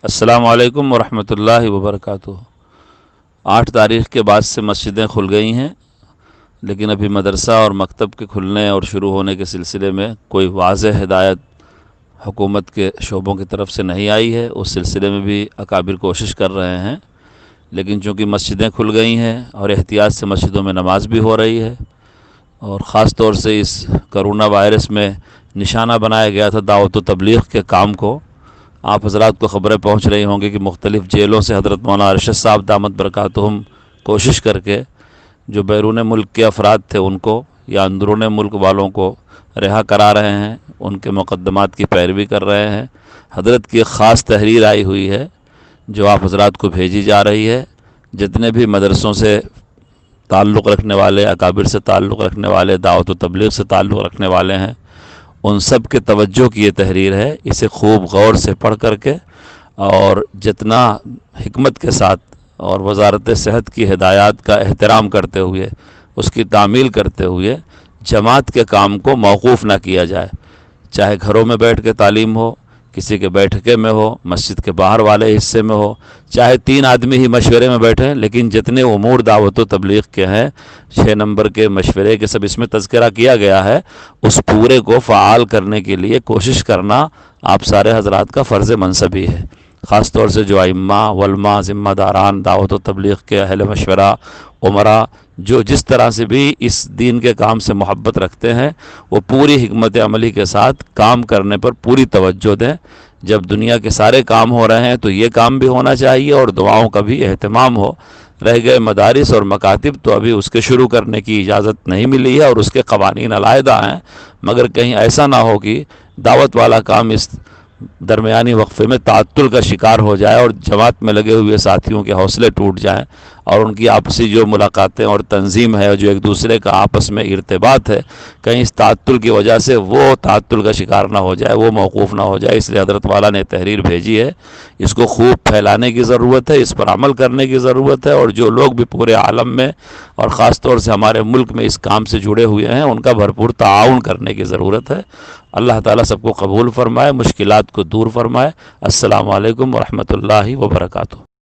السلام علیکم ورحمۃ اللہ وبرکاتہ۔ 8 تاریخ کے بعد سے مسجدیں کھل گئی ہیں، لیکن ابھی مدرسہ اور مکتب کے کھلنے اور شروع ہونے کے سلسلے میں کوئی واضح ہدایت حکومت کے شعبوں کی طرف سے نہیں آئی ہے۔ اس سلسلے میں بھی اکابر کوشش کر رہے ہیں، لیکن چونکہ مسجدیں کھل گئی ہیں اور احتیاط سے مسجدوں میں نماز بھی ہو رہی ہے، اور خاص طور سے اس کرونا وائرس میں نشانہ بنایا گیا تھا دعوت و تبلیغ کے کام کو، آپ حضرات کو خبریں پہنچ رہی ہوں گی کہ مختلف جیلوں سے حضرت مولانا ارشد صاحب دامت برکاتہم کوشش کر کے جو بیرون ملک کے افراد تھے ان کو یا اندرون ملک والوں کو رہا کرا رہے ہیں، ان کے مقدمات کی پیروی کر رہے ہیں۔ حضرت کی ایک خاص تحریر آئی ہوئی ہے جو آپ حضرات کو بھیجی جا رہی ہے۔ جتنے بھی مدرسوں سے تعلق رکھنے والے، اکابر سے تعلق رکھنے والے، دعوت و تبلیغ سے تعلق رکھنے والے ہیں، ان سب کے توجہ کی یہ تحریر ہے۔ اسے خوب غور سے پڑھ کر کے اور جتنا حکمت کے ساتھ اور وزارت صحت کی ہدایات کا احترام کرتے ہوئے، اس کی تعمیل کرتے ہوئے جماعت کے کام کو موقوف نہ کیا جائے، چاہے گھروں میں بیٹھ کے تعلیم ہو، کسی کے بیٹھکے میں ہو، مسجد کے باہر والے حصے میں ہو، چاہے 3 آدمی ہی مشورے میں بیٹھیں، لیکن جتنے امور دعوت و تبلیغ کے ہیں 6 نمبر کے مشورے کے سب اس میں تذکرہ کیا گیا ہے، اس پورے کو فعال کرنے کے لیے کوشش کرنا آپ سارے حضرات کا فرض منصبی ہے۔ خاص طور سے جو ائمہ علماء ذمہ داران دعوت و تبلیغ کے اہل مشورہ عمرہ جو جس طرح سے بھی اس دین کے کام سے محبت رکھتے ہیں، وہ پوری حکمت عملی کے ساتھ کام کرنے پر پوری توجہ دیں۔ جب دنیا کے سارے کام ہو رہے ہیں تو یہ کام بھی ہونا چاہیے اور دعاؤں کا بھی اہتمام ہو۔ رہ گئے مدارس اور مکاتب تو ابھی اس کے شروع کرنے کی اجازت نہیں ملی ہے اور اس کے قوانین علیحدہ ہیں، مگر کہیں ایسا نہ ہو کہ دعوت والا کام اس درمیانی وقفے میں تعطل کا شکار ہو جائے اور جماعت میں لگے ہوئے ساتھیوں کے حوصلے ٹوٹ جائیں اور ان کی آپسی جو ملاقاتیں اور تنظیم ہے، جو ایک دوسرے کا آپس میں ارتباط ہے، کہیں اس تعطل کی وجہ سے وہ تعطل کا شکار نہ ہو جائے، وہ موقوف نہ ہو جائے۔ اس لیے حضرت والا نے تحریر بھیجی ہے، اس کو خوب پھیلانے کی ضرورت ہے، اس پر عمل کرنے کی ضرورت ہے، اور جو لوگ بھی پورے عالم میں اور خاص طور سے ہمارے ملک میں اس کام سے جڑے ہوئے ہیں ان کا بھرپور تعاون کرنے کی ضرورت ہے۔ اللہ تعالیٰ سب کو قبول فرمائے، مشکلات کو دور فرمائے۔ السلام علیکم ورحمۃ اللہ وبرکاتہ۔